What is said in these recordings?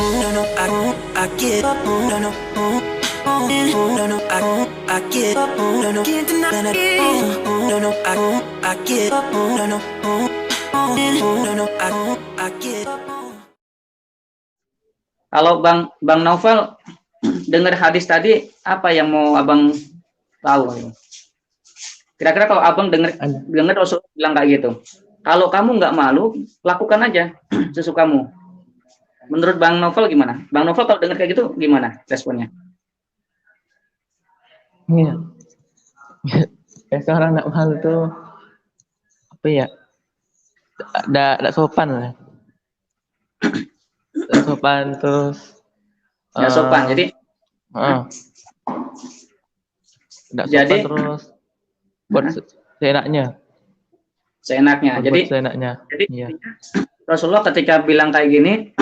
No, no, I give up. No, no, no, no, I give up. No, no, can't deny it. No, no, I give up. No, no, no, no, I give up. Kalau Bang Novel dengar hadis tadi, apa yang mau Abang tahu? Kira-kira kalau Abang dengar Rasul bilang kayak gitu, kalau kamu nggak malu, lakukan aja sesukamu. Menurut Bang Novel gimana? Bang Novel kalau dengar kayak gitu gimana responnya? Iya. Ya sekarang nak malu tuh apa ya? Nggak sopan lah. Nggak sopan terus. Nggak sopan. Jadi. Nggak sopan terus. Buat seenaknya. Seenaknya. Jadi iya. Rasulullah ketika bilang kayak gini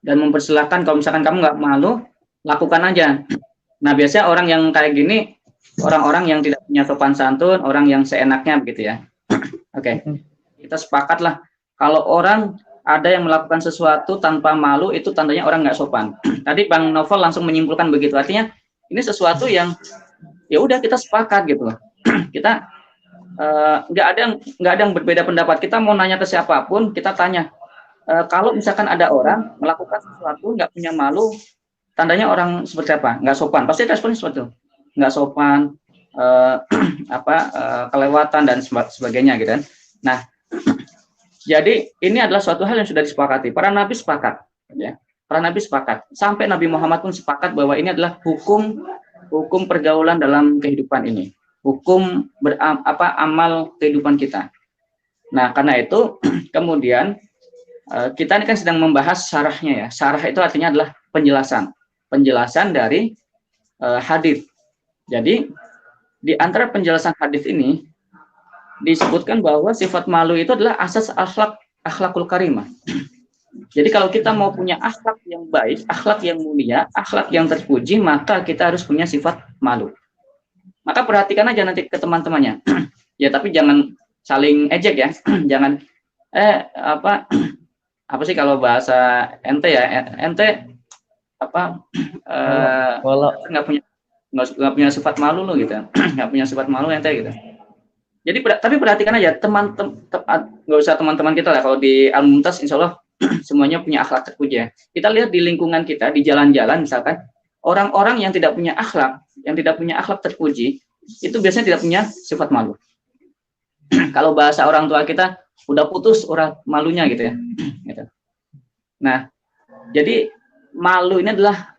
dan mempersilahkan kalau misalkan kamu nggak malu, lakukan aja. Nah biasanya orang yang kayak gini orang-orang yang tidak punya sopan santun, orang yang seenaknya begitu ya. Oke. Kita sepakat lah kalau orang ada yang melakukan sesuatu tanpa malu itu tandanya orang nggak sopan. Tadi Bang Novel langsung menyimpulkan begitu. Artinya ini sesuatu yang ya udah kita sepakat gitu loh. Kita nggak ada yang berbeda pendapat. Kita mau nanya ke siapapun, kita tanya. Kalau misalkan ada orang melakukan sesuatu nggak punya malu, tandanya orang seperti apa? Nggak sopan. Pasti responnya seperti itu. Nggak sopan, kelewatan dan sebagainya gitu kan. Nah, jadi ini adalah suatu hal yang sudah disepakati. Para nabi sepakat, ya. Para nabi sepakat. Sampai Nabi Muhammad pun sepakat bahwa ini adalah hukum pergaulan dalam kehidupan ini. Hukum amal kehidupan kita. Nah, karena itu kemudian kita ini kan sedang membahas syarahnya ya. Syarah itu artinya adalah penjelasan dari hadis. Jadi di antara penjelasan hadis ini disebutkan bahwa sifat malu itu adalah asas akhlakul karimah. Jadi kalau kita mau punya akhlak yang baik, akhlak yang mulia, akhlak yang terpuji, maka kita harus punya sifat malu. Maka perhatikan aja nanti ke teman-temannya. Ya tapi jangan saling ejek ya. Jangan apa sih kalau bahasa ente ya, ente nggak punya sifat malu lo gitu. Nggak punya sifat malu ente gitu. Jadi tapi perhatikan aja nggak usah teman-teman kita lah, kalau di Al-Mumtaz insya Allah semuanya punya akhlak terpuji ya. Kita lihat di lingkungan kita, di jalan-jalan misalkan, orang-orang yang tidak punya akhlak terpuji, itu biasanya tidak punya sifat malu. Kalau bahasa orang tua kita, udah putus urat malunya gitu ya. Gitu. Nah, jadi malu ini adalah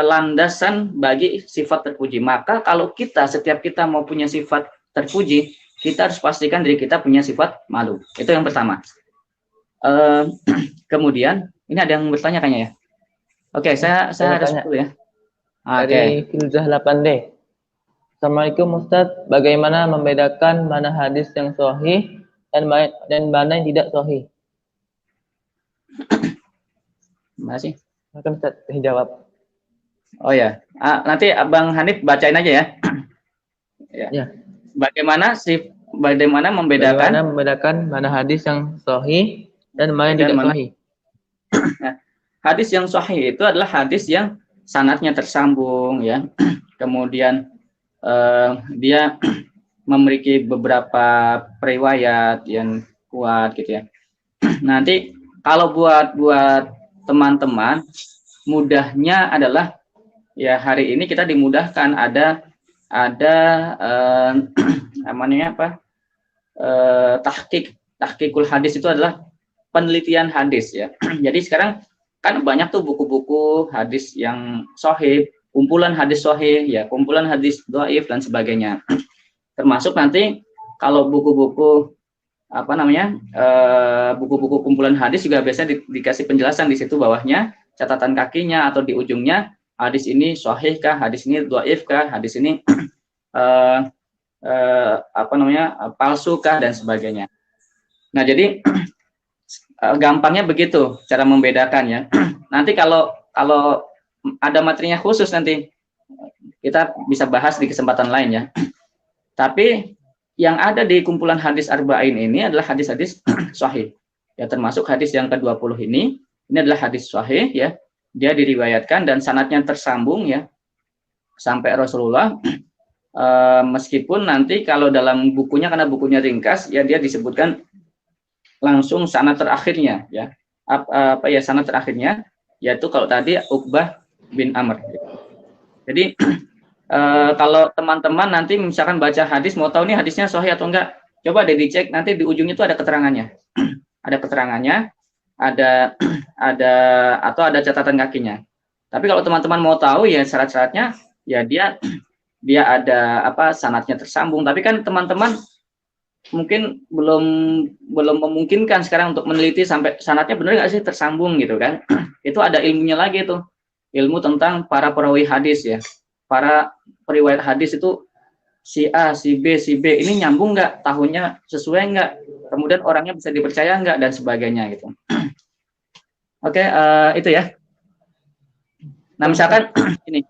landasan bagi sifat terpuji. Maka kalau setiap kita mau punya sifat terpuji, kita harus pastikan diri kita punya sifat malu. Itu yang pertama. Kemudian ini ada yang bertanya kayaknya ya. Oke, saya harus dulu ya. Dari Filzah 8D. Assalamualaikum Ustadz, bagaimana membedakan mana hadis yang sahih dan mana yang tidak sahih? Terima kasih. Maka Ustadz dijawab. Oh ya, nanti Abang Hanif bacain aja ya. Ya. Bagaimana membedakan mana hadis yang sahih dan mana yang tidak sahih? Nah, hadis yang sahih itu adalah hadis yang sanadnya tersambung ya. Kemudian dia memiliki beberapa riwayat yang kuat gitu ya. Nanti kalau buat teman-teman mudahnya adalah ya hari ini kita dimudahkan ada namanya apa? Tahqiqul hadis itu adalah penelitian hadis ya. Jadi sekarang kan banyak tuh buku-buku hadis yang sahih, kumpulan hadis sahih ya, kumpulan hadis dhaif dan sebagainya. Termasuk nanti kalau buku-buku buku-buku kumpulan hadis juga biasanya dikasih penjelasan di situ bawahnya, catatan kakinya atau di ujungnya, hadis ini sahih kah, hadis ini dhaif kah, hadis ini palsu kah dan sebagainya. Nah, jadi gampangnya begitu cara membedakan ya. Nanti kalau ada materinya khusus nanti kita bisa bahas di kesempatan lain ya. Tapi yang ada di kumpulan hadis arba'in ini adalah hadis-hadis sahih. Ya, termasuk hadis yang ke-20 ini adalah hadis sahih ya. dia diriwayatkan dan sanadnya tersambung ya sampai Rasulullah. Meskipun nanti kalau dalam bukunya, karena bukunya ringkas ya, dia disebutkan langsung sanad terakhirnya ya, apa ya sanad terakhirnya, yaitu kalau tadi Uqbah bin Amr. Jadi kalau teman-teman nanti misalkan baca hadis mau tahu nih hadisnya sahih atau enggak, coba deh dicek, nanti di ujungnya itu ada keterangannya. Ada keterangannya, ada atau ada catatan kakinya. Tapi kalau teman-teman mau tahu ya syarat-syaratnya ya dia ada apa sanadnya tersambung. Tapi kan teman-teman mungkin belum memungkinkan sekarang untuk meneliti sampai sanadnya benar nggak sih tersambung gitu kan. Itu ada ilmunya lagi tuh, ilmu tentang para perawi hadis ya, para periwayat hadis itu si A, si B ini nyambung nggak, tahunnya sesuai nggak, kemudian orangnya bisa dipercaya nggak dan sebagainya gitu. Oke, itu ya. Nah misalkan ini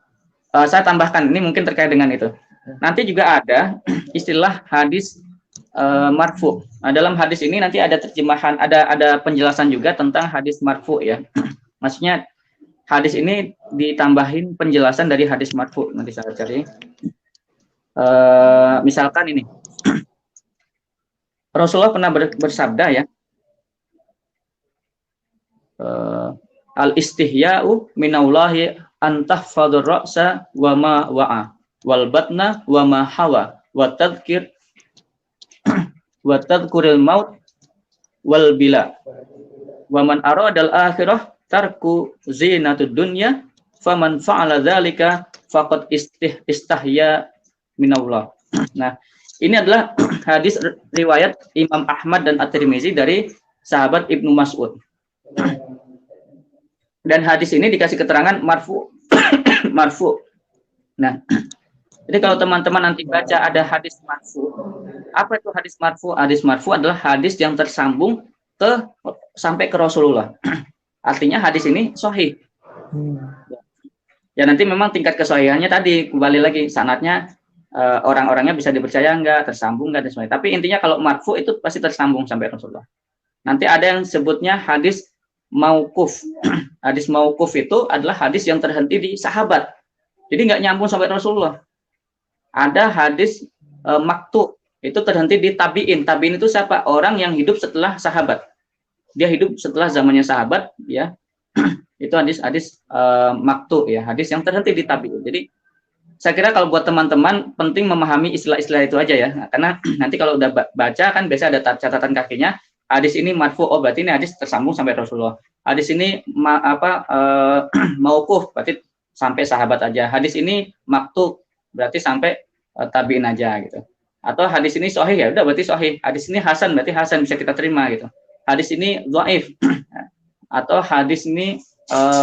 saya tambahkan, ini mungkin terkait dengan itu. Nanti juga ada istilah hadis marfu. Nah, dalam hadis ini nanti ada terjemahan, ada penjelasan juga tentang hadis marfu ya. Maksudnya hadis ini ditambahin penjelasan dari hadis marfu. Nanti saya cari. Misalkan ini, Rasulullah pernah bersabda ya, al-istihya'u minallahi antahfadur ra'sa wa ma wa'a wal batna wa ma hawa wa tadhkuril maut wal bila wa man aradal akhirah tarku zinatud dunya faman fa'ala dzalika faqad istahya minallah. Nah, ini adalah hadis riwayat Imam Ahmad dan At-Tirmizi dari sahabat Ibnu Mas'ud. Dan hadis ini dikasih keterangan marfu. Marfu. Nah, jadi kalau teman-teman nanti baca ada hadis marfu, apa itu hadis marfu? Hadis marfu adalah hadis yang tersambung sampai ke Rasulullah. Artinya hadis ini sahih. Ya nanti memang tingkat kesahihannya tadi kembali lagi sanadnya, orang-orangnya bisa dipercaya enggak, tersambung enggak dan sebagainya. Tapi intinya kalau marfu itu pasti tersambung sampai Rasulullah. Nanti ada yang sebutnya hadis mauquf. Hadis mauquf itu adalah hadis yang terhenti di sahabat. Jadi nggak nyambung sampai Rasulullah. Ada hadis maktu, itu terhenti di tabi'in. Tabi'in itu siapa? Orang yang hidup setelah sahabat. Dia hidup setelah zamannya sahabat, ya. Itu hadis maktu ya, hadis yang terhenti di tabi'in. Jadi saya kira kalau buat teman-teman penting memahami istilah-istilah itu aja ya. Karena nanti kalau udah baca kan biasa ada catatan kakinya. Hadis ini marfu, oh berarti ini hadis tersambung sampai Rasulullah. Hadis ini mauquf, berarti sampai sahabat aja. Hadis ini maktub, berarti sampai tabi'in aja gitu. Atau hadis ini sahih, ya udah berarti sahih. Hadis ini hasan, berarti hasan, bisa kita terima gitu. Hadis ini dhaif. Atau hadis ini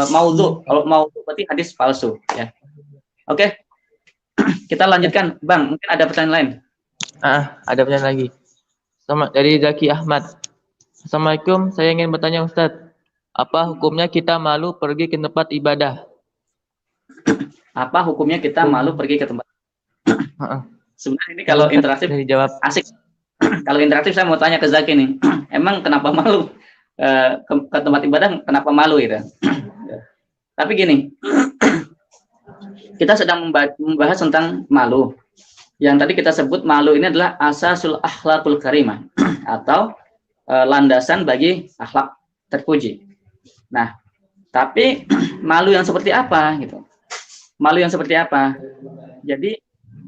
maudhu. Kalau maudhu berarti hadis palsu ya. Oke. Kita lanjutkan, Bang. Mungkin ada pertanyaan lain. Ada pertanyaan lagi. Sama dari Zaki Ahmad. Assalamualaikum, saya ingin bertanya Ustadz, apa hukumnya kita malu pergi ke tempat ibadah? Apa hukumnya kita malu pergi ke tempat? Sebenarnya ini kalau interaktif dijawab asik. Kalau interaktif saya mau tanya ke Zaki nih, emang kenapa malu ke tempat ibadah? Kenapa malu gitu? Tapi gini, kita sedang membahas tentang malu. Yang tadi kita sebut malu ini adalah asasul akhlaqul karimah atau landasan bagi akhlak terpuji. Nah, tapi malu yang seperti apa gitu? Malu yang seperti apa? Jadi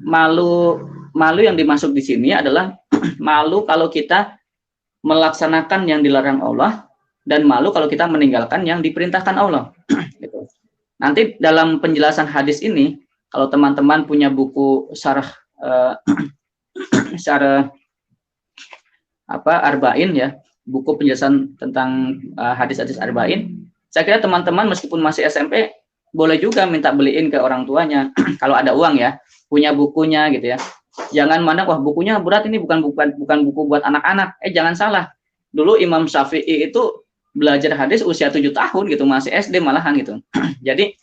malu yang dimaksud di sini adalah malu kalau kita melaksanakan yang dilarang Allah dan malu kalau kita meninggalkan yang diperintahkan Allah. Gitu. Nanti dalam penjelasan hadis ini, kalau teman-teman punya buku syarah Arba'in ya, buku penjelasan tentang hadis-hadis Arba'in, saya kira teman-teman meskipun masih SMP boleh juga minta beliin ke orang tuanya kalau ada uang ya, punya bukunya gitu ya. Jangan mandang wah bukunya berat, ini bukan buku buat anak-anak. Jangan salah. Dulu Imam Syafi'i itu belajar hadis usia 7 tahun gitu, masih SD malahan gitu. Jadi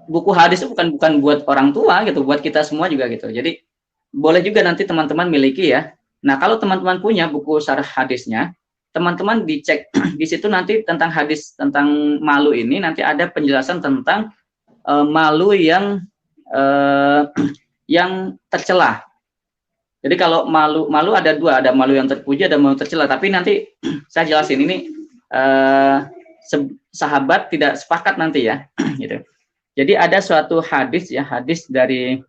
buku hadis itu bukan buat orang tua gitu, buat kita semua juga gitu. Jadi boleh juga nanti teman-teman miliki ya. Nah, kalau teman-teman punya buku syarah hadisnya, teman-teman dicek di situ nanti tentang hadis tentang malu ini nanti ada penjelasan tentang malu yang tercela. Jadi kalau malu ada dua, ada malu yang terpuji, ada malu tercela. Tapi nanti saya jelasin ini sahabat tidak sepakat nanti ya, gitu. Jadi ada suatu hadis ya, hadis dari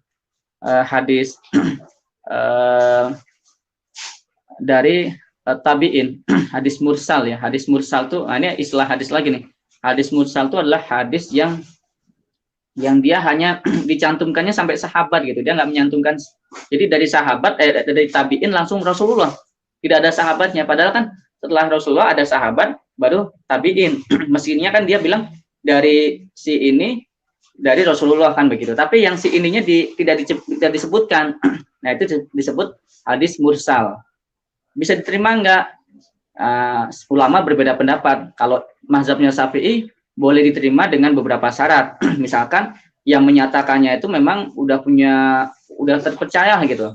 dari tabiin, hadis mursal ya. Hadis mursal tuh, ini istilah hadis lagi nih. Hadis mursal itu adalah hadis yang dia hanya dicantumkannya sampai sahabat gitu, dia nggak menyantumkan. Jadi dari sahabat dari tabiin langsung Rasulullah, tidak ada sahabatnya. Padahal kan setelah Rasulullah ada sahabat, baru tabiin. Mestinya kan dia bilang dari si ini dari Rasulullah kan begitu. Tapi yang si ininya tidak disebutkan. Nah itu disebut hadis mursal. Bisa diterima nggak? Ulama berbeda pendapat. Kalau mazhabnya Syafi'i boleh diterima dengan beberapa syarat. Misalkan yang menyatakannya itu memang udah terpercaya gitu.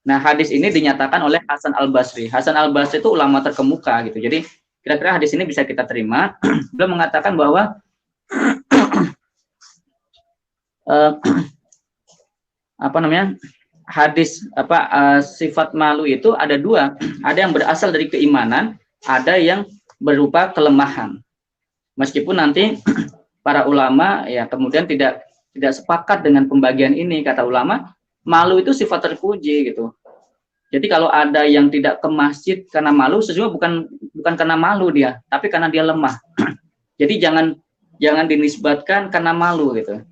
Nah, hadis ini dinyatakan oleh Hasan Al-Basri. Hasan Al-Basri itu ulama terkemuka gitu. Jadi, kira-kira hadis ini bisa kita terima. Beliau mengatakan bahwa hadis sifat malu itu ada dua. Ada yang berasal dari keimanan, ada yang berupa kelemahan. Meskipun nanti para ulama ya kemudian tidak sepakat dengan pembagian ini, kata ulama, malu itu sifat terpuji gitu. Jadi kalau ada yang tidak ke masjid karena malu, sesungguhnya bukan karena malu dia, tapi karena dia lemah. Jadi jangan dinisbatkan karena malu gitu.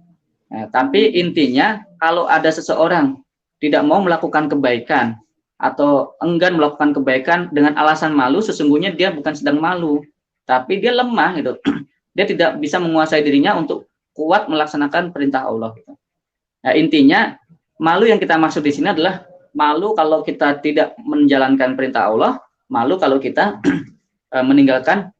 Nah, tapi intinya kalau ada seseorang tidak mau melakukan kebaikan atau enggan melakukan kebaikan dengan alasan malu, sesungguhnya dia bukan sedang malu, tapi dia lemah gitu. Dia tidak bisa menguasai dirinya untuk kuat melaksanakan perintah Allah gitu. Nah, intinya malu yang kita maksud di sini adalah malu kalau kita tidak menjalankan perintah Allah, malu kalau kita meninggalkan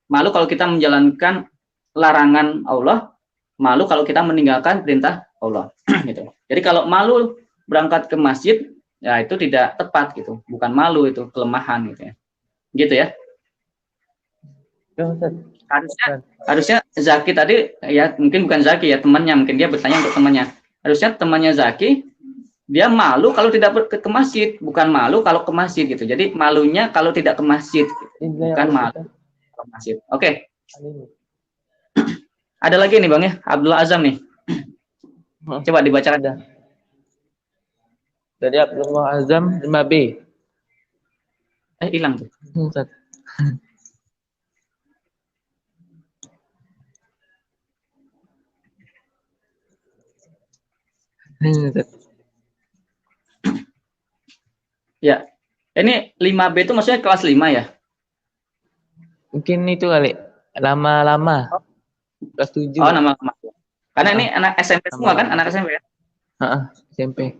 malu kalau kita menjalankan larangan Allah, malu kalau kita meninggalkan perintah Allah gitu. Jadi kalau malu berangkat ke masjid, ya itu tidak tepat gitu. Bukan malu, itu kelemahan gitu ya. Gitu ya. Harusnya Zaki tadi ya, mungkin bukan Zaki ya, temannya, mungkin dia bertanya untuk temannya. Harusnya temannya Zaki dia malu kalau tidak ke masjid, bukan malu kalau ke masjid gitu. Jadi malunya kalau tidak ke masjid, bukan malu ke masjid. Oke. Ada lagi nih Bang ya, Abdullah Azam nih. Coba dibacakan dah. Dari Abdullah Azam 5B. Hilang tuh. Ya, ini 5B itu maksudnya kelas 5 ya? Mungkin itu kali, lama-lama. Kelas 7. Oh, nama-nama. Karena ini anak SMP semua kan, anak SMP ya? SMP.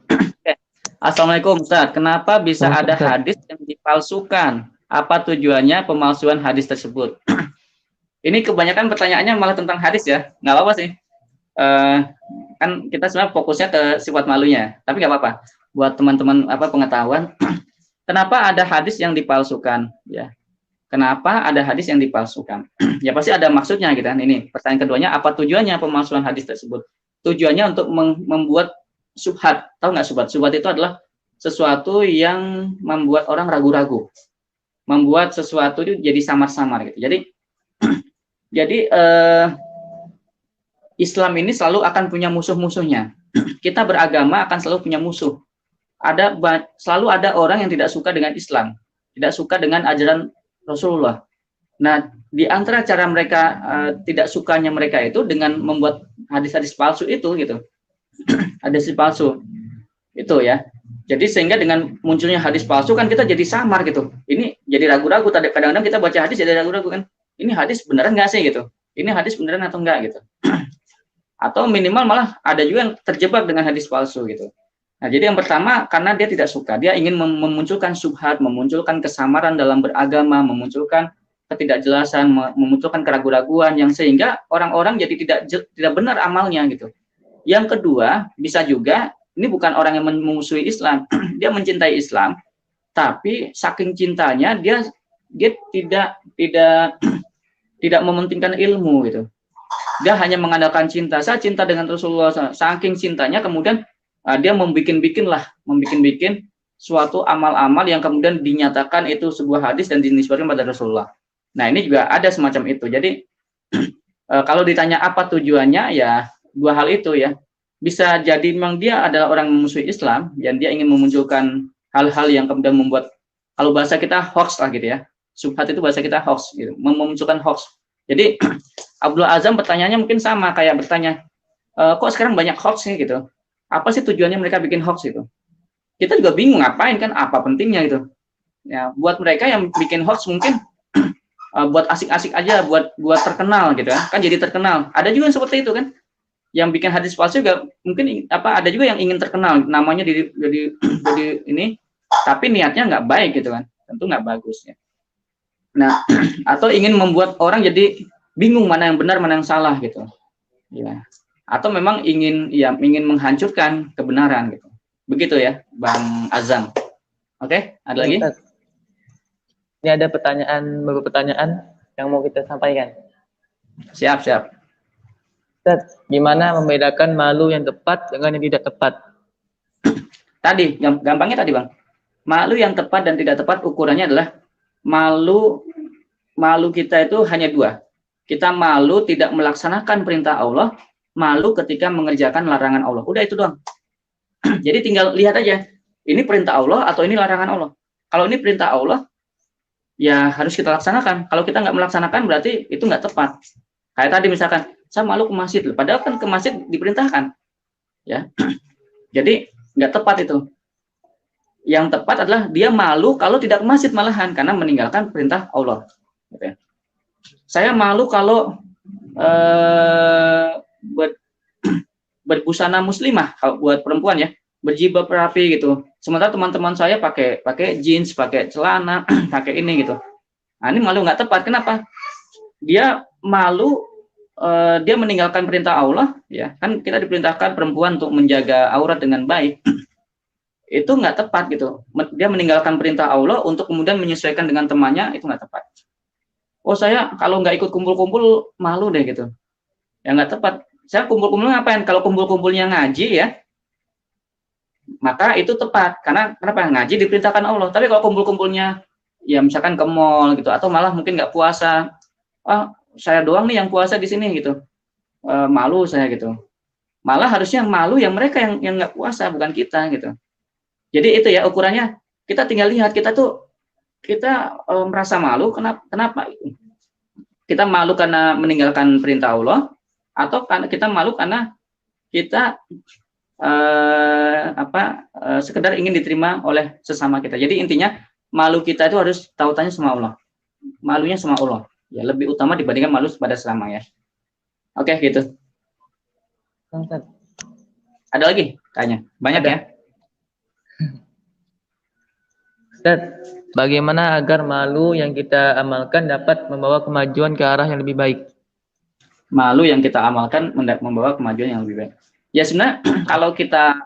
Assalamualaikum Ustaz, kenapa bisa ada hadis yang dipalsukan? Apa tujuannya pemalsuan hadis tersebut? Ini kebanyakan pertanyaannya malah tentang hadis ya, nggak apa-apa sih. Kan kita sebenarnya fokusnya ke sifat malunya, tapi nggak apa-apa. Buat teman-teman pengetahuan, kenapa ada hadis yang dipalsukan? Ya, kenapa ada hadis yang dipalsukan? Ya pasti ada maksudnya gitu kan. Ini pertanyaan keduanya, apa tujuannya pemalsuan hadis tersebut? Tujuannya untuk membuat syubhat. Tahu nggak syubhat? Syubhat itu adalah sesuatu yang membuat orang ragu-ragu, membuat sesuatu itu jadi samar-samar gitu. Jadi Islam ini selalu akan punya musuh-musuhnya. Kita beragama akan selalu punya musuh. Selalu ada orang yang tidak suka dengan Islam, tidak suka dengan ajaran Rasulullah. Nah, di antara cara mereka tidak sukanya mereka itu dengan membuat hadis-hadis palsu itu gitu. Hadis palsu itu ya. Jadi sehingga dengan munculnya hadis palsu kan kita jadi samar gitu. Ini jadi ragu-ragu. Kadang-kadang kita baca hadis jadi ragu-ragu kan. Ini hadis beneran nggak sih gitu? Ini hadis beneran atau enggak gitu? Atau minimal malah ada juga yang terjebak dengan hadis palsu gitu. Nah, jadi yang pertama karena dia tidak suka, dia ingin memunculkan syubhat, memunculkan kesamaran dalam beragama, memunculkan ketidakjelasan, memunculkan keraguan-raguan yang sehingga orang-orang jadi tidak benar amalnya gitu. Yang kedua, bisa juga ini bukan orang yang memusuhi Islam, dia mencintai Islam, tapi saking cintanya dia tidak mementingkan ilmu gitu. Dia hanya mengandalkan cinta. Saya cinta dengan Rasulullah. Saking cintanya kemudian dia membikin suatu amal-amal yang kemudian dinyatakan itu sebuah hadis dan dinisbatkan pada Rasulullah. Nah, ini juga ada semacam itu. Jadi kalau ditanya apa tujuannya, ya dua hal itu ya. Bisa jadi memang dia adalah orang memusuhi Islam dan dia ingin memunculkan hal-hal yang kemudian membuat, kalau bahasa kita hoax lah gitu ya. Subhat itu bahasa kita hoax gitu, memunculkan hoax. Jadi Abdul Azam pertanyaannya mungkin sama kayak bertanya, kok sekarang banyak hoax nih gitu. Apa sih tujuannya mereka bikin hoax itu? Kita juga bingung ngapain kan, apa pentingnya gitu. Ya, buat mereka yang bikin hoax mungkin buat asik-asik aja, buat terkenal gitu ya. Kan jadi terkenal. Ada juga yang seperti itu kan. Yang bikin hadis palsu juga mungkin ada juga yang ingin terkenal, namanya jadi ini, tapi niatnya nggak baik gitu kan. Tentu nggak bagus ya. Nah, atau ingin membuat orang jadi bingung mana yang benar, mana yang salah gitu. Ya. Atau memang ingin menghancurkan kebenaran gitu. Begitu ya, Bang Azam. Oke, ada lagi? Ini ada beberapa pertanyaan yang mau kita sampaikan. Siap. Ustaz, gimana membedakan malu yang tepat dengan yang tidak tepat? Tadi, yang gampangnya tadi Bang. Malu yang tepat dan tidak tepat ukurannya adalah malu kita itu hanya dua. Kita malu tidak melaksanakan perintah Allah, malu ketika mengerjakan larangan Allah. Udah itu doang. Jadi tinggal lihat aja, ini perintah Allah atau ini larangan Allah. Kalau ini perintah Allah, ya harus kita laksanakan. Kalau kita nggak melaksanakan, berarti itu nggak tepat. Kayak tadi misalkan, saya malu ke masjid, padahal kan ke masjid diperintahkan. Ya, jadi nggak tepat itu. Yang tepat adalah dia malu kalau tidak ke masjid malahan, karena meninggalkan perintah Allah. Gitu ya. Saya malu kalau berbusana muslimah, kalau buat perempuan ya, berjilbab rapi gitu. Sementara teman-teman saya pakai jeans, pakai celana, pakai ini gitu. Nah, ini malu nggak tepat. Kenapa? Dia malu, dia meninggalkan perintah Allah, ya kan kita diperintahkan perempuan untuk menjaga aurat dengan baik. Itu nggak tepat gitu. Dia meninggalkan perintah Allah untuk kemudian menyesuaikan dengan temannya, itu nggak tepat. Oh, saya kalau nggak ikut kumpul-kumpul malu deh gitu. Ya nggak tepat. Saya kumpul-kumpul ngapain? Kalau kumpul-kumpulnya ngaji ya, maka itu tepat. Karena kenapa? Ngaji diperintahkan Allah. Tapi kalau kumpul-kumpulnya ya misalkan ke mall gitu, atau malah mungkin nggak puasa, saya doang nih yang puasa di sini gitu, malu saya gitu. Malah harusnya malu yang mereka yang nggak puasa, bukan kita gitu. Jadi itu ya ukurannya. Kita tinggal lihat kita merasa malu kenapa? Kita malu karena meninggalkan perintah Allah, atau karena kita malu karena kita sekedar ingin diterima oleh sesama kita. Jadi intinya malu kita itu harus tautannya sama Allah. Malunya sama Allah. Ya lebih utama dibandingkan malu pada sesama ya. Oke, gitu. Ada lagi tanya? Banyak ya? Ustaz, bagaimana agar malu yang kita amalkan dapat membawa kemajuan ke arah yang lebih baik? Malu yang kita amalkan membawa kemajuan yang lebih baik. Ya sebenarnya kalau kita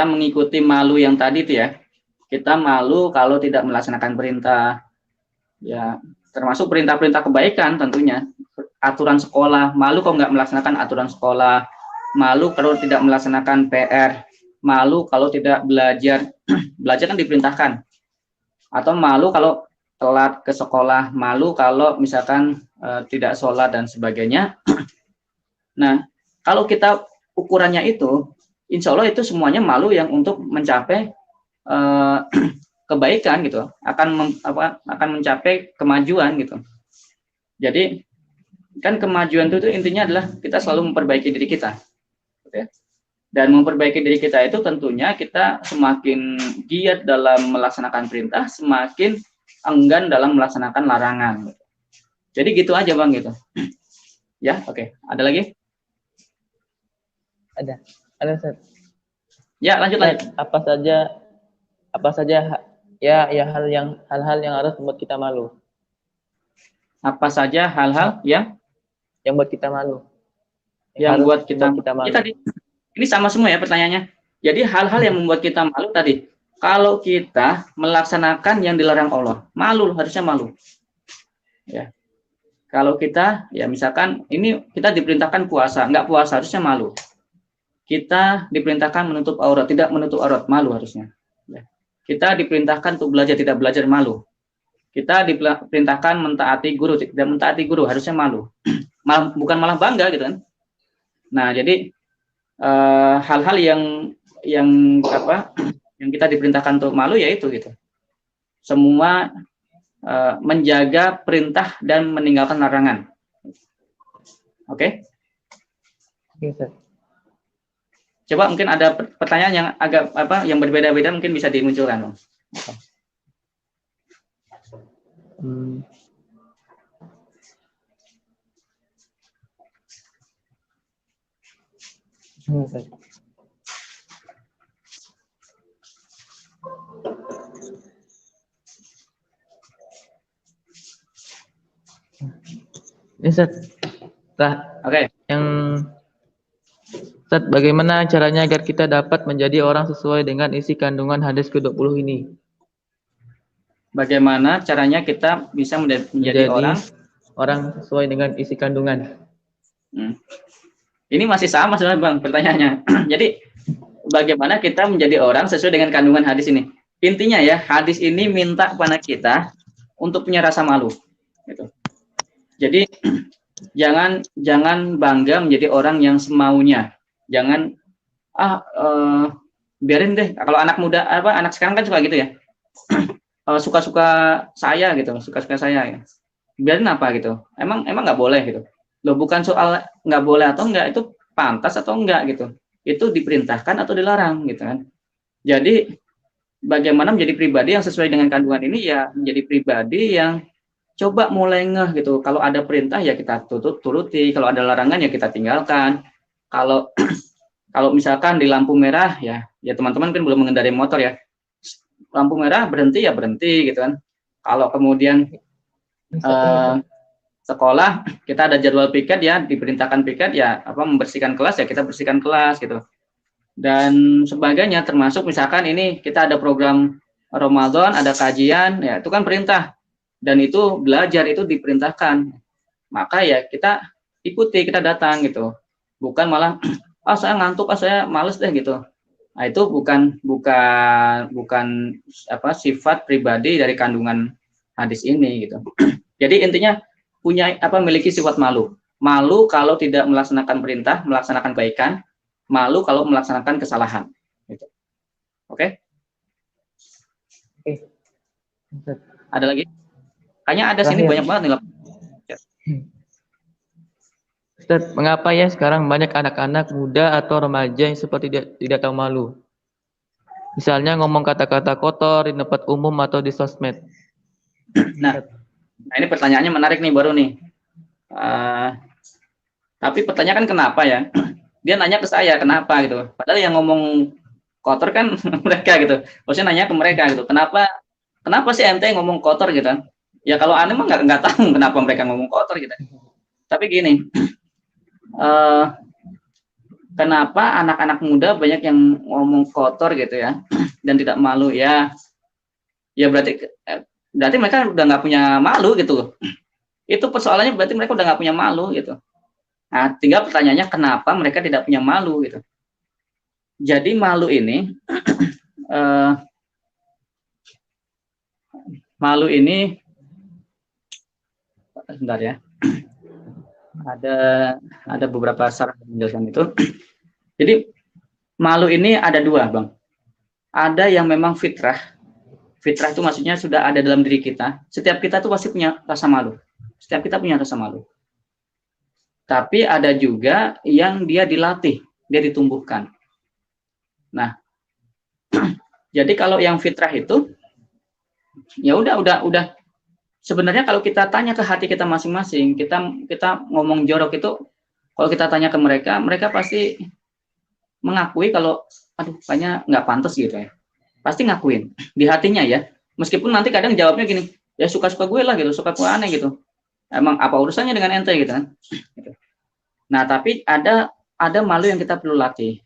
mengikuti malu yang tadi itu ya, kita malu kalau tidak melaksanakan perintah, ya termasuk perintah-perintah kebaikan tentunya, aturan sekolah, malu kalau nggak melaksanakan aturan sekolah, malu kalau tidak melaksanakan PR, malu kalau tidak belajar kan diperintahkan, atau malu kalau telat ke sekolah, malu kalau misalkan tidak sholat dan sebagainya. Nah, kalau kita ukurannya itu, insya Allah itu semuanya malu yang untuk mencapai kebaikan gitu, akan mencapai kemajuan gitu. Jadi kan kemajuan itu intinya adalah kita selalu memperbaiki diri kita, gitu ya. Dan memperbaiki diri kita itu tentunya kita semakin giat dalam melaksanakan perintah, semakin enggan dalam melaksanakan larangan. Jadi gitu aja Bang gitu. Ya, oke. Ada lagi? Ada Ustaz. Ya, lanjut. Apa saja hal-hal yang harus membuat kita malu? Apa saja hal-hal yang buat kita malu? Yang buat kita malu. Ya, tadi ini sama semua ya pertanyaannya. Jadi hal-hal yang membuat kita malu tadi. kalau kita melaksanakan yang dilarang Allah, malu, harusnya malu. Ya. Kalau kita, ya misalkan ini kita diperintahkan puasa, nggak puasa, harusnya malu. Kita diperintahkan menutup aurat, tidak menutup aurat, malu harusnya. Ya. Kita diperintahkan untuk belajar, tidak belajar, malu. Kita diperintahkan mentaati guru, tidak mentaati guru, harusnya malu. Bukan malah bangga gitu kan. Nah, jadi hal-hal yang apa yang kita diperintahkan untuk malu yaitu gitu. Semua menjaga perintah dan meninggalkan larangan. Oke? Ustaz. Coba mungkin ada pertanyaan yang agak yang berbeda-beda, mungkin bisa dimunculkan, Bang. Ustaz. Ustaz. Oke. Yang Ustaz, bagaimana caranya agar kita dapat menjadi orang sesuai dengan isi kandungan hadis ke-20 ini? Bagaimana caranya kita bisa menjadi orang sesuai dengan isi kandungan? Ini masih sama sebenarnya, Bang, pertanyaannya. Jadi, bagaimana kita menjadi orang sesuai dengan kandungan hadis ini? Intinya ya, hadis ini minta kepada kita untuk punya rasa malu. Gitu. Jadi, jangan bangga menjadi orang yang semaunya. Jangan biarin deh. Kalau anak muda anak sekarang kan suka gitu ya. Suka-suka saya gitu, suka-suka saya ya. Biarin apa gitu. Emang nggak boleh gitu. Loh, bukan soal nggak boleh atau enggak, itu pantas atau enggak gitu. Itu diperintahkan atau dilarang gitu kan. Jadi bagaimana menjadi pribadi yang sesuai dengan kandungan ini, ya menjadi pribadi yang coba mulai ngeh gitu. Kalau ada perintah ya kita turuti, kalau ada larangan ya kita tinggalkan. Kalau misalkan di lampu merah ya teman-teman kan belum mengendarai motor ya. Lampu merah berhenti ya berhenti gitu kan. Kalau kemudian sekolah kita ada jadwal piket ya, diperintahkan piket ya membersihkan kelas ya kita bersihkan kelas gitu. Dan sebagainya, termasuk misalkan ini kita ada program Ramadan, ada kajian ya, itu kan perintah. Dan itu belajar itu diperintahkan. Maka ya kita ikuti, kita datang gitu. Bukan malah saya ngantuk, saya males deh gitu. Nah, itu bukan sifat pribadi dari kandungan hadis ini gitu. Jadi intinya memiliki sifat malu. Malu kalau tidak melaksanakan perintah, melaksanakan kebaikan, malu kalau melaksanakan kesalahan. Gitu. Oke? Ada lagi? Kayaknya ada sini banyak banget nih. Ustaz, mengapa ya sekarang banyak anak-anak muda atau remaja yang seperti tidak tahu malu? Misalnya ngomong kata-kata kotor di tempat umum atau di sosmed. Nah, ini pertanyaannya menarik nih baru nih. Tapi pertanyaan kan kenapa ya? Dia nanya ke saya kenapa gitu. Padahal yang ngomong kotor kan mereka gitu. Maksudnya nanya ke mereka gitu. Kenapa sih ente ngomong kotor gitu? Ya kalau aneh mah nggak tahu kenapa mereka ngomong kotor gitu. Tapi gini, kenapa anak-anak muda banyak yang ngomong kotor gitu ya dan tidak malu ya? Ya berarti mereka udah nggak punya malu gitu. Itu persoalannya berarti mereka udah nggak punya malu gitu. Nah, tinggal pertanyaannya kenapa mereka tidak punya malu gitu. Jadi malu ini sebentar ya. Ada beberapa cara menjelaskan itu. Jadi malu ini ada dua, Bang. Ada yang memang fitrah. Fitrah itu maksudnya sudah ada dalam diri kita. Setiap kita tuh pasti punya rasa malu. Setiap kita punya rasa malu. Tapi ada juga yang dia dilatih, dia ditumbuhkan. Nah, jadi kalau yang fitrah itu ya udah. Sebenarnya kalau kita tanya ke hati kita masing-masing, kita ngomong jorok itu, kalau kita tanya ke mereka, mereka pasti mengakui kalau aduh kayaknya nggak pantas gitu ya. Pasti ngakuin di hatinya ya. Meskipun nanti kadang jawabnya gini, ya suka-suka gue lah gitu, suka gue aneh gitu. Emang apa urusannya dengan ente gitu kan? Nah, tapi ada malu yang kita perlu latih.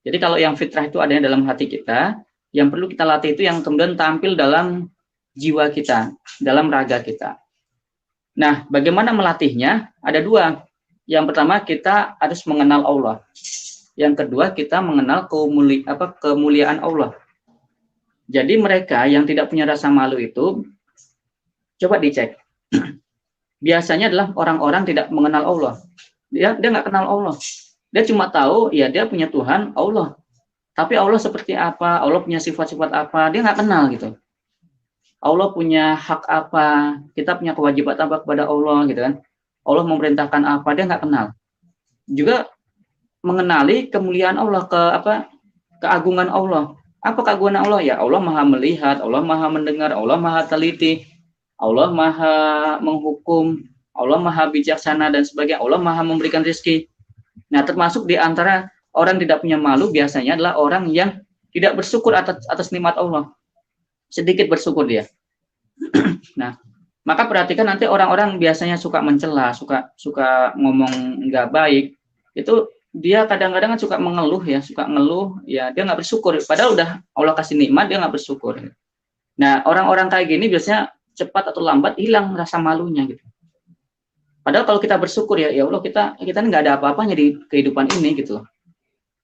Jadi kalau yang fitrah itu adanya dalam hati kita, Yang perlu kita latih itu yang kemudian tampil dalam jiwa kita, dalam raga kita. Nah, bagaimana melatihnya? Ada dua. Yang pertama, kita harus mengenal Allah. Yang kedua, kita mengenal kemuliaan Allah. Jadi mereka yang tidak punya rasa malu itu, coba dicek. Biasanya adalah orang-orang tidak mengenal Allah. Dia nggak kenal Allah. Dia cuma tahu, ya dia punya Tuhan, Allah. Tapi Allah seperti apa, Allah punya sifat-sifat apa, dia nggak kenal gitu. Allah punya hak apa, kita punya kewajiban apa kepada Allah gitu kan. Allah memerintahkan apa, dia nggak kenal. Juga mengenali kemuliaan Allah, keagungan Allah. Apa keagungan Allah? Ya Allah maha melihat, Allah maha mendengar, Allah maha teliti, Allah maha menghukum, Allah maha bijaksana dan sebagainya, Allah maha memberikan rezeki. Nah, termasuk di antara orang tidak punya malu biasanya adalah orang yang tidak bersyukur atas nikmat Allah. Sedikit bersyukur dia. Nah, maka perhatikan nanti orang-orang biasanya suka mencela, suka ngomong nggak baik, itu dia kadang-kadang suka mengeluh ya, dia nggak bersyukur. Padahal udah Allah kasih nikmat, dia nggak bersyukur. Nah, orang-orang kayak gini biasanya cepat atau lambat hilang rasa malunya gitu. Padahal kalau kita bersyukur ya Allah, kita nggak ada apa-apanya di kehidupan ini gitu loh.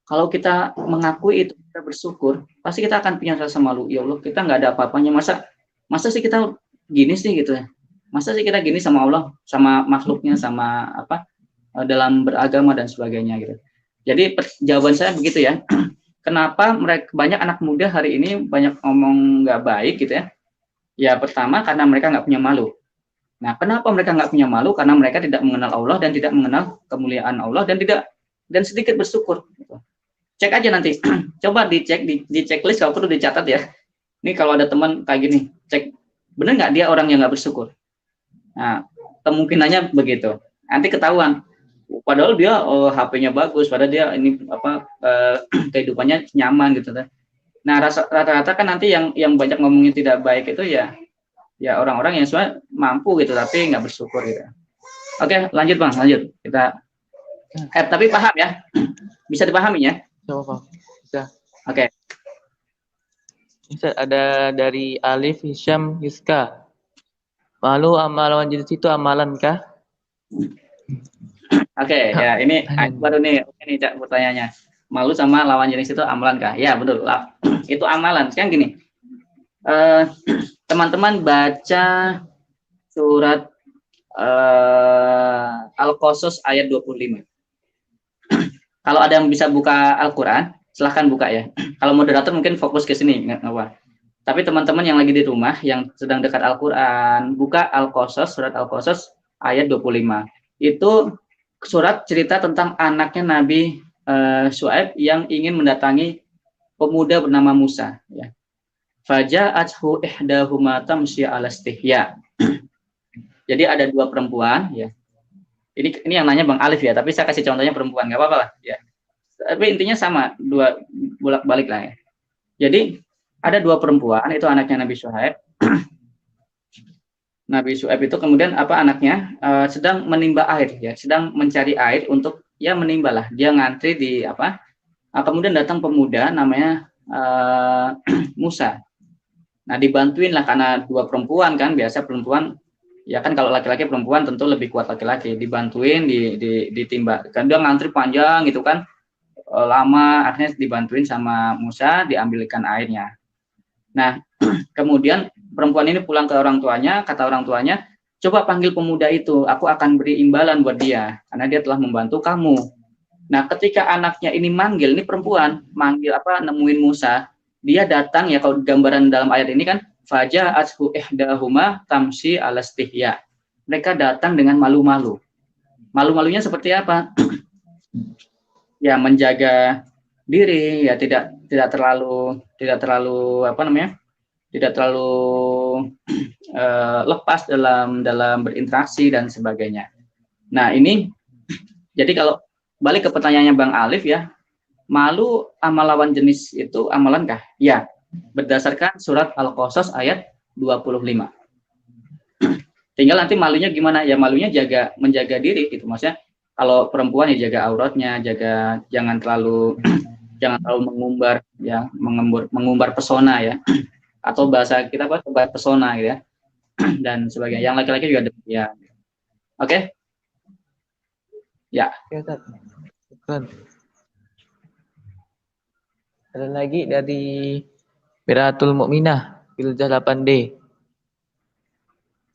Kalau kita mengakui itu, kita bersyukur, pasti kita akan punya rasa malu. Ya Allah, kita nggak ada apa-apanya. Masa sih kita gini sih gitu ya? Masa sih kita gini sama Allah, sama makhluknya, sama dalam beragama dan sebagainya gitu. Jadi jawaban saya begitu ya. Kenapa banyak anak muda hari ini banyak ngomong nggak baik gitu ya? Ya pertama karena mereka nggak punya malu. Nah, kenapa mereka nggak punya malu? Karena mereka tidak mengenal Allah dan tidak mengenal kemuliaan Allah dan sedikit bersyukur. Gitu. Cek aja nanti, coba dicek di checklist kalau perlu dicatat ya. Ini kalau ada teman kayak gini, cek benar nggak dia orang yang nggak bersyukur. Nah, kemungkinannya begitu. Nanti ketahuan. Padahal dia HP-nya bagus, padahal dia ini kehidupannya nyaman gitu. Nah, rata-rata kan nanti yang banyak ngomongnya tidak baik itu ya orang-orang yang sebenarnya mampu gitu, tapi nggak bersyukur gitu. Oke, lanjut Bang, lanjut. Kita tapi paham ya? Bisa dipahami ya? Bisa. Oke. Bisa ada dari Alif Hisham Hiska. Malu amalan jenis itu amalankah? Oke, ya ini baru nih Cak pertanyaannya. Malu sama lawan jenis itu amalan kah? Ya betul lah. Itu amalan. Sekarang gini, teman-teman baca surat Al-Qasas ayat 25. Kalau ada yang bisa buka Al-Quran, silahkan buka ya. Kalau moderator mungkin fokus ke sini, nggak apa. Tapi teman-teman yang lagi di rumah, yang sedang dekat Al-Quran, buka Al-Qasas, surat Al-Qasas ayat 25. Itu surat cerita tentang anaknya Nabi Syuaib yang ingin mendatangi pemuda bernama Musa. Ya. Faja'athu ihdahuma tamshi 'ala istihya. Jadi ada dua perempuan, ya. Ini yang nanya Bang Alif ya, tapi saya kasih contohnya perempuan, nggak apa-apa lah. Ya. Tapi intinya sama, dua bolak-balik lah ya. Jadi ada dua perempuan, itu anaknya Nabi Syuaib. Nabi Syuaib itu kemudian anaknya sedang menimba air, ya, sedang mencari air untuk menimba lah. Dia ngantri di kemudian datang pemuda namanya Musa. Nah dibantuin lah karena dua perempuan kan, biasa perempuan ya kan, kalau laki-laki perempuan tentu lebih kuat laki-laki, dibantuin ditimba kan, dia ngantri panjang gitu kan, lama, akhirnya dibantuin sama Musa, diambilkan airnya. Nah kemudian perempuan ini pulang ke orang tuanya, kata orang tuanya, coba panggil pemuda itu, aku akan beri imbalan buat dia karena dia telah membantu kamu. Nah ketika anaknya ini manggil, ini perempuan manggil nemuin Musa, dia datang ya, kalau gambaran dalam ayat ini kan, faja'athu ihdahuma tamshi 'ala istihya. Mereka datang dengan malu-malu. Malu-malunya seperti apa? Ya menjaga diri, ya tidak terlalu tidak terlalu lepas dalam berinteraksi dan sebagainya. Nah ini jadi kalau balik ke pertanyaannya Bang Alif ya, malu amal lawan jenis itu amalankah? Ya, berdasarkan surat Al-Qasas ayat 25. Tinggal nanti malunya gimana? Ya malunya menjaga diri gitu. Maksudnya kalau perempuan ya jaga auratnya, jangan terlalu jangan terlalu mengumbar ya, mengumbar pesona ya, atau bahasa kita apa, tebar pesona gitu ya. Dan sebagainya. Yang laki-laki juga demikian. Oke? Ya. Oke, Ustaz. Syukran. Ada lagi dari Miratul Mukminah, Filzah 8D.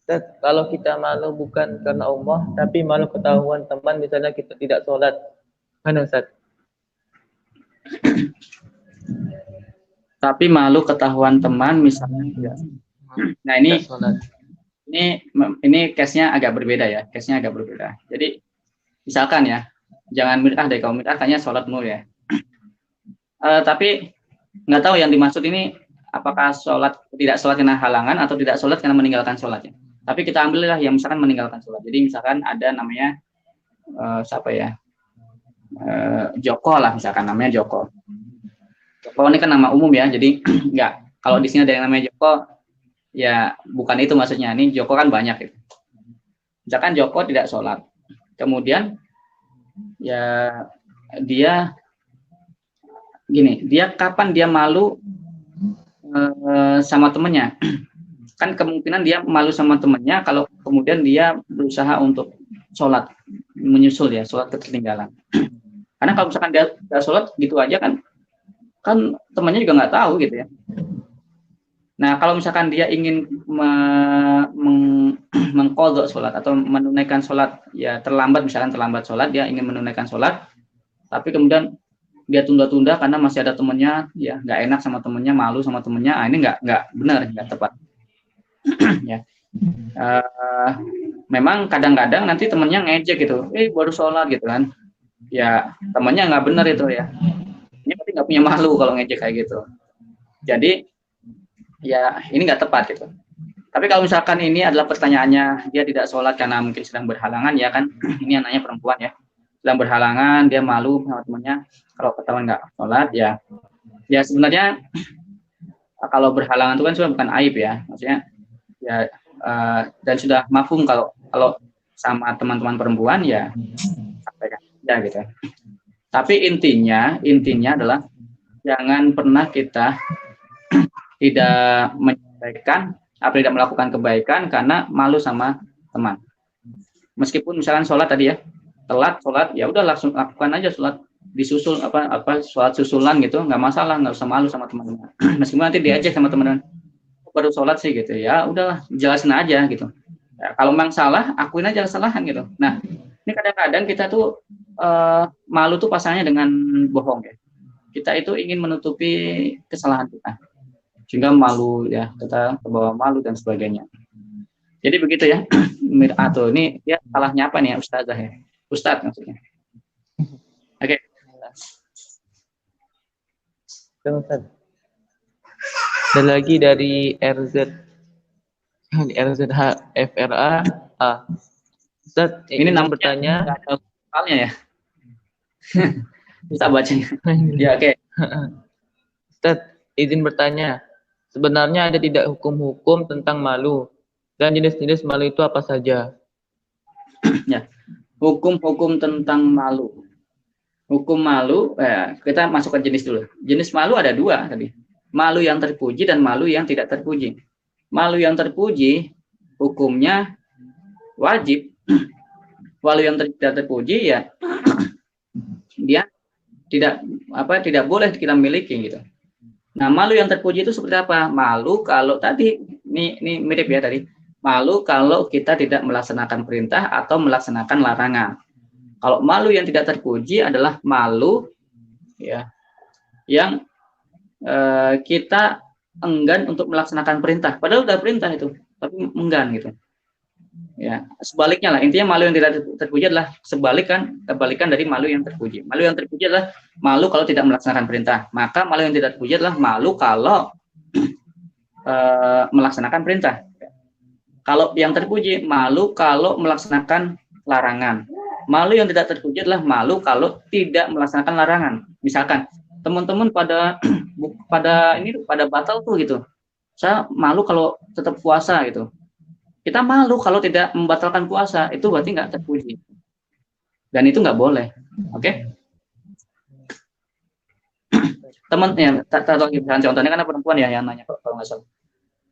Ustaz, kalau kita malu bukan karena Allah, tapi malu ketahuan teman, misalnya kita tidak sholat, mana Ustaz? Tapi malu ketahuan teman misalnya tidak. Nah, ini case-nya agak berbeda ya. Case-nya agak berbeda. Jadi misalkan ya, jangan mir'ah deh, kalau mir'ah kayaknya sholat mulu ya. Tapi nggak tahu yang dimaksud ini apakah tidak sholat karena halangan atau tidak sholat karena meninggalkan sholatnya. Tapi kita ambillah yang misalkan meninggalkan sholat. Jadi misalkan ada namanya siapa ya, Joko lah misalkan, namanya Joko. Joko ini kan nama umum ya, jadi nggak, kalau di sini ada yang namanya Joko ya bukan itu maksudnya. Ini Joko kan banyak gitu. Misalkan Joko tidak sholat, kemudian ya dia gini, dia kapan dia malu sama temennya? Kan kemungkinan dia malu sama temennya kalau kemudian dia berusaha untuk sholat, menyusul ya, sholat ketinggalan. Karena kalau misalkan dia sholat gitu aja kan temannya juga nggak tahu gitu ya. Nah, kalau misalkan dia ingin mengqadha sholat atau menunaikan sholat ya terlambat, misalkan terlambat sholat, dia ingin menunaikan sholat, tapi kemudian dia tunda-tunda karena masih ada temennya, ya nggak enak sama temennya, malu sama temennya, ini nggak benar, nggak tepat. Ya, memang kadang-kadang nanti temennya ngejek gitu, baru sholat gitu kan, ya temennya nggak benar itu ya, ini berarti nggak punya malu kalau ngejek kayak gitu. Jadi ya ini nggak tepat gitu. Tapi kalau misalkan ini adalah pertanyaannya, dia tidak sholat karena mungkin sedang berhalangan ya kan, ini anaknya perempuan ya, sedang berhalangan, dia malu sama temennya, kalau ketahuan nggak sholat ya sebenarnya kalau berhalangan itu kan sudah bukan aib ya, maksudnya ya dan sudah mafhum kalau sama teman-teman perempuan ya sampaikan ya gitu. Tapi intinya adalah jangan pernah kita tidak menyampaikan atau tidak melakukan kebaikan karena malu sama teman. Meskipun misalkan sholat tadi ya, telat sholat, ya udah langsung lakukan aja sholat, disusul sholat susulan gitu, nggak masalah, nggak usah malu sama teman-teman. Meskipun nanti diajak sama teman-teman, baru sholat sih gitu, ya udahlah jelasin aja gitu. Ya, kalau memang salah, akuin aja kesalahan gitu. Nah, ini kadang-kadang kita tuh malu tuh pasalnya dengan bohong ya. Kita itu ingin menutupi kesalahan kita, sehingga malu ya, kita terbawa malu dan sebagainya. Jadi begitu ya, atau ini ya salahnya apa nih ya, Ustazah ya, Ustadz maksudnya. Oke. Ada lagi dari RZHFRA. Ustaz, ini namanya bertanya. Ada soalnya ya. Bisa bacanya. Ya oke. Ustaz, izin bertanya. Sebenarnya ada tidak hukum-hukum tentang malu dan jenis-jenis malu itu apa saja? Ya. Hukum-hukum tentang malu. Hukum malu, kita masuk ke jenis dulu. Jenis malu ada dua tadi. Malu yang terpuji dan malu yang tidak terpuji. Malu yang terpuji hukumnya wajib. Malu yang tidak terpuji ya dia tidak boleh kita miliki gitu. Nah, malu yang terpuji itu seperti apa? Malu kalau tadi ini mirip ya tadi. Malu kalau kita tidak melaksanakan perintah atau melaksanakan larangan. Kalau malu yang tidak terpuji adalah malu ya yang kita enggan untuk melaksanakan perintah, padahal udah perintah itu, tapi enggan gitu. Ya, sebaliknya lah, intinya malu yang tidak terpuji adalah kebalikan dari malu yang terpuji. Malu yang terpuji adalah malu kalau tidak melaksanakan perintah, maka malu yang tidak terpuji adalah malu kalau melaksanakan perintah. Kalau yang terpuji malu kalau melaksanakan larangan. Malu yang tidak terpuji adalah malu kalau tidak melaksanakan larangan. Misalkan teman-teman pada batal tuh gitu. Saya malu kalau tetap puasa gitu. Kita malu kalau tidak membatalkan puasa, itu berarti nggak terpuji. Dan itu nggak boleh. Oke? teman-teman ya, contohnya kan perempuan ya yang nanya kalau nggak salah.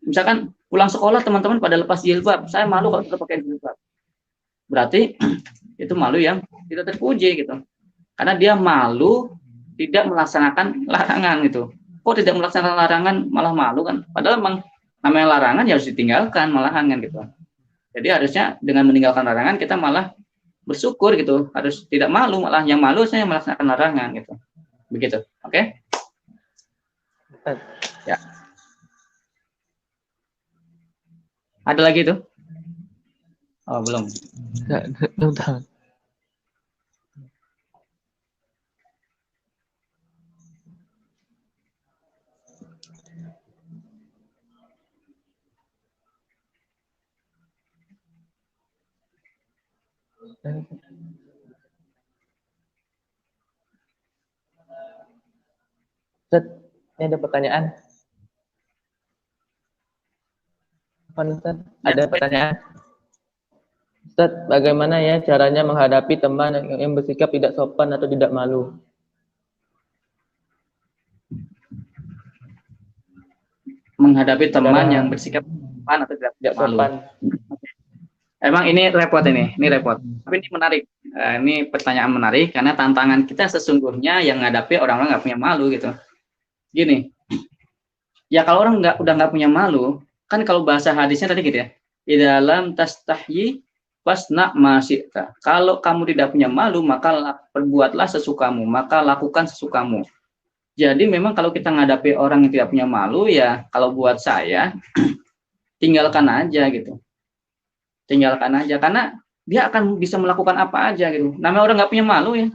Misalkan pulang sekolah teman-teman pada lepas jilbab, saya malu kalau tetap pakai jilbab. Berarti itu malu yang tidak terpuji gitu. Karena dia malu tidak melaksanakan larangan gitu. Kok tidak melaksanakan larangan malah malu kan? Padahal memang namanya larangan ya harus ditinggalkan malahan kan gitu. Jadi harusnya dengan meninggalkan larangan kita malah bersyukur gitu. Harus tidak malu, malah yang malu saya melaksanakan larangan gitu. Begitu. Oke? Ya. Ada lagi tuh? Oh, belum. Enggak. Ustaz, ini ada pertanyaan. Ustaz, ada pertanyaan. Ustaz, bagaimana ya caranya menghadapi teman yang bersikap tidak sopan atau tidak malu? Menghadapi teman yang bersikap sopan atau tidak malu. Sopan. Emang ini repot ini repot. Tapi ini menarik. Ini pertanyaan menarik karena tantangan kita sesungguhnya yang menghadapi orang-orang nggak punya malu gitu. Gini, ya kalau orang udah nggak punya malu, kan kalau bahasa hadisnya tadi gitu ya, di dalam tastahyi fasna ma syi'ta. Kalau kamu tidak punya malu, maka perbuatlah sesukamu, maka lakukan sesukamu. Jadi memang kalau kita menghadapi orang yang tidak punya malu, ya kalau buat saya tinggalkan aja gitu. Tinggalkan aja karena dia akan bisa melakukan apa aja gitu. Namanya orang nggak punya malu ya.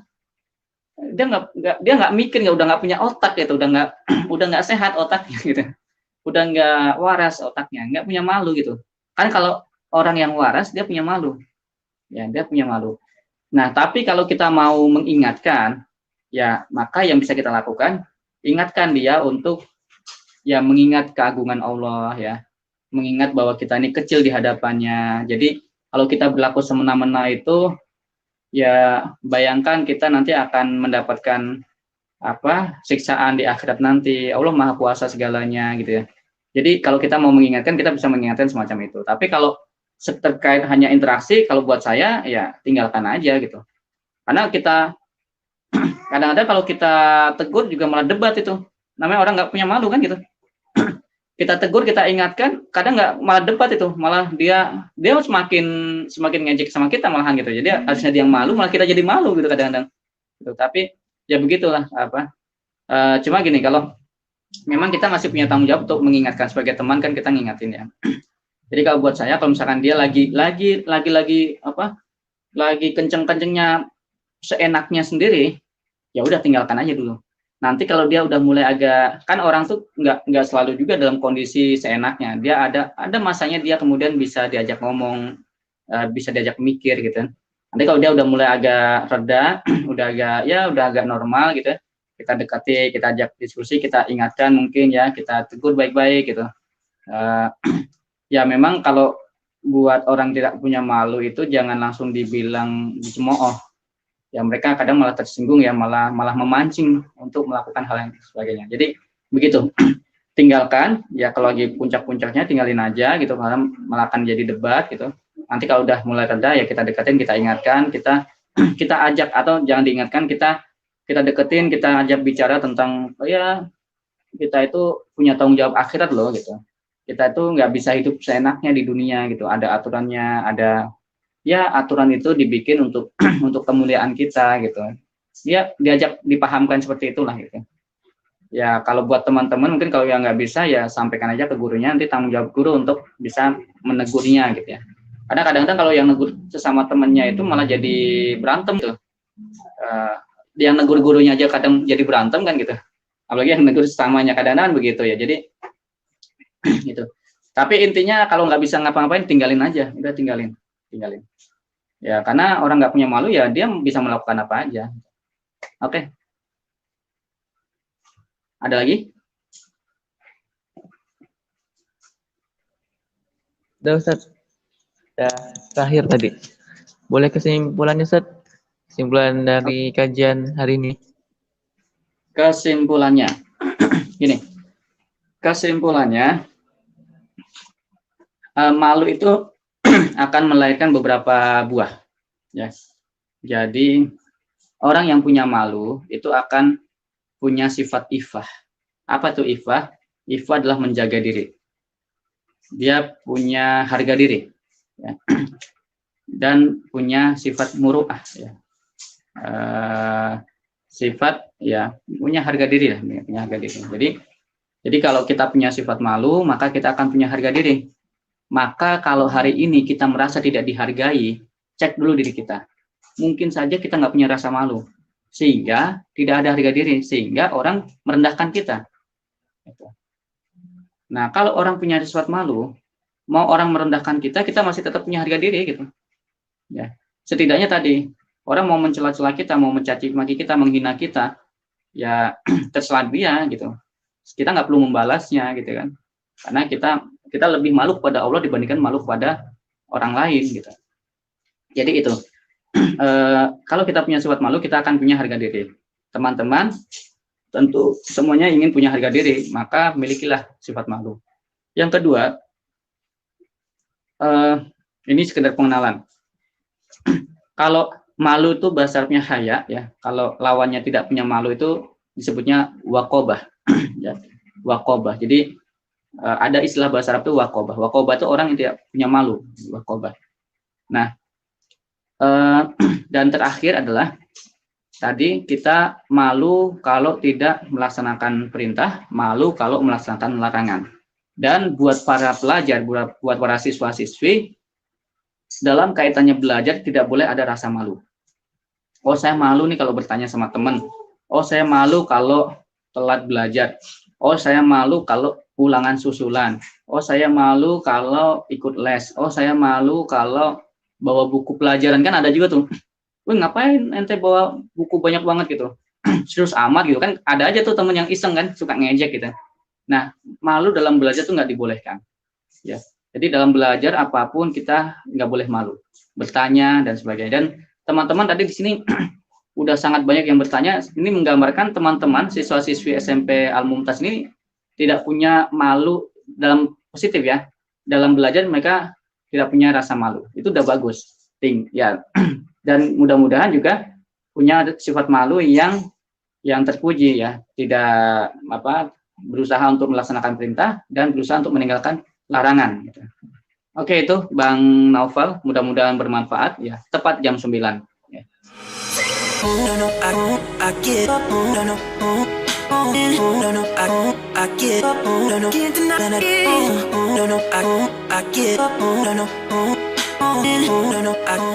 Dia nggak mikir, udah nggak punya otak gitu, udah nggak sehat otaknya gitu, udah nggak waras otaknya, nggak punya malu gitu. Kan kalau orang yang waras dia punya malu, ya dia punya malu. Nah tapi kalau kita mau mengingatkan, ya maka yang bisa kita lakukan, ingatkan dia untuk ya mengingat keagungan Allah ya, mengingat bahwa kita ini kecil di hadapannya. Jadi kalau kita berlaku semena-mena itu ya bayangkan kita nanti akan mendapatkan siksaan di akhirat nanti. Allah Maha Kuasa segalanya gitu ya. Jadi kalau kita mau mengingatkan, kita bisa mengingatkan semacam itu. Tapi kalau terkait hanya interaksi, kalau buat saya ya tinggalkan aja gitu. Karena kita kadang-kadang kalau kita tegur juga malah debat itu. Namanya orang nggak punya malu kan gitu. Kita tegur, kita ingatkan, kadang nggak malah debat itu, malah dia semakin ngejek sama kita malahan gitu. Jadi harusnya dia yang malu, malah kita jadi malu gitu kadang-kadang. Gitu. Tapi ya begitulah cuma gini, kalau memang kita masih punya tanggung jawab untuk mengingatkan sebagai teman kan kita ngingatin ya. Jadi kalau buat saya kalau misalkan dia lagi kenceng-kencengnya seenaknya sendiri, ya udah tinggalkan aja dulu. Nanti kalau dia udah mulai agak, kan orang tuh nggak selalu juga dalam kondisi seenaknya. Dia ada masanya dia kemudian bisa diajak ngomong, bisa diajak mikir gitu. Nanti kalau dia udah mulai agak reda, udah agak normal gitu, kita dekati, kita ajak diskusi, kita ingatkan mungkin ya, kita tegur baik-baik gitu. Ya memang kalau buat orang tidak punya malu itu jangan langsung dibilang dicemooh. Ya mereka kadang malah tersinggung ya, malah memancing untuk melakukan hal yang sebagainya. Jadi begitu, tinggalkan ya, kalau lagi puncak-puncaknya tinggalin aja gitu, malah akan jadi debat gitu. Nanti kalau udah mulai reda ya kita deketin, kita ingatkan, kita ajak, atau jangan diingatkan, kita deketin, kita ajak bicara tentang ya kita itu punya tanggung jawab akhirat loh gitu. Kita itu nggak bisa hidup seenaknya di dunia gitu, ada aturannya, ada ya aturan itu dibikin untuk untuk kemuliaan kita gitu. Ya diajak, dipahamkan seperti itulah gitu. Ya kalau buat teman-teman mungkin kalau yang nggak bisa ya sampaikan aja ke gurunya, nanti tanggung jawab guru untuk bisa menegurnya gitu ya. Karena kadang-kadang kalau yang negur sesama temannya itu malah jadi berantem tuh. Yang negur gurunya aja kadang jadi berantem kan gitu. Apalagi yang negur sesamanya, kadang-kadang begitu ya. Jadi gitu. Tapi intinya kalau nggak bisa ngapa-ngapain tinggalin aja, udah tinggalin. Ya karena orang nggak punya malu ya dia bisa melakukan apa aja. Oke. Ada lagi? Udah Ustaz. Udah terakhir tadi. Boleh kesimpulannya Ustaz? Kesimpulan dari kajian hari ini. Kesimpulannya. Gini, kesimpulannya malu itu akan melahirkan beberapa buah, ya. Jadi orang yang punya malu itu akan punya sifat ifah. Apa tuh ifah? Ifah adalah menjaga diri. Dia punya harga diri, ya. Dan punya sifat muru'ah, ya. Sifat, ya, punya harga diri, ya, punya harga diri. Jadi kalau kita punya sifat malu, maka kita akan punya harga diri. Maka kalau hari ini kita merasa tidak dihargai, cek dulu diri kita. Mungkin saja kita nggak punya rasa malu, sehingga tidak ada harga diri, sehingga orang merendahkan kita. Nah, kalau orang punya sifat malu, mau orang merendahkan kita, kita masih tetap punya harga diri, gitu. Ya, setidaknya tadi orang mau mencela-cela kita, mau mencaci maki kita, menghina kita, ya terserah dia, gitu. Kita nggak perlu membalasnya, gitu kan? Karena kita lebih malu kepada Allah dibandingkan malu kepada orang lain, gitu. Jadi itu. Kalau kita punya sifat malu, kita akan punya harga diri. Teman-teman, tentu semuanya ingin punya harga diri, maka milikilah sifat malu. Yang kedua, ini sekedar pengenalan. Kalau malu itu bahasa Arabnya haya, ya. Kalau lawannya tidak punya malu itu disebutnya waqobah, ya. Waqobah. Jadi ada istilah bahasa Arab itu waqobah. Waqobah itu orang yang tidak punya malu, waqobah. Nah, dan terakhir adalah tadi kita malu kalau tidak melaksanakan perintah, malu kalau melaksanakan larangan. Dan buat para pelajar, buat para siswa-siswi, dalam kaitannya belajar tidak boleh ada rasa malu. Oh, saya malu nih kalau bertanya sama teman. Oh, saya malu kalau telat belajar. Oh, saya malu kalau ulangan susulan. Oh, saya malu kalau ikut les. Oh, saya malu kalau bawa buku pelajaran. Kan ada juga tuh. Wih, ngapain ente bawa buku banyak banget gitu. Serius amat gitu kan. Ada aja tuh temen yang iseng kan, suka ngejek gitu. Nah, malu dalam belajar tuh nggak dibolehkan. Ya. Jadi dalam belajar apapun kita nggak boleh malu. Bertanya dan sebagainya. Dan teman-teman tadi di sini udah sangat banyak yang bertanya. Ini menggambarkan teman-teman siswa-siswi SMP Al-Mumtaz ini tidak punya malu dalam positif, ya. Dalam belajar mereka tidak punya rasa malu. Itu udah bagus. Ya. Dan mudah-mudahan juga punya sifat malu yang terpuji, ya. Tidak berusaha untuk melaksanakan perintah dan berusaha untuk meninggalkan larangan, gitu. Oke, itu Bang Naufal, mudah-mudahan bermanfaat, ya. Tepat jam 9, ya. I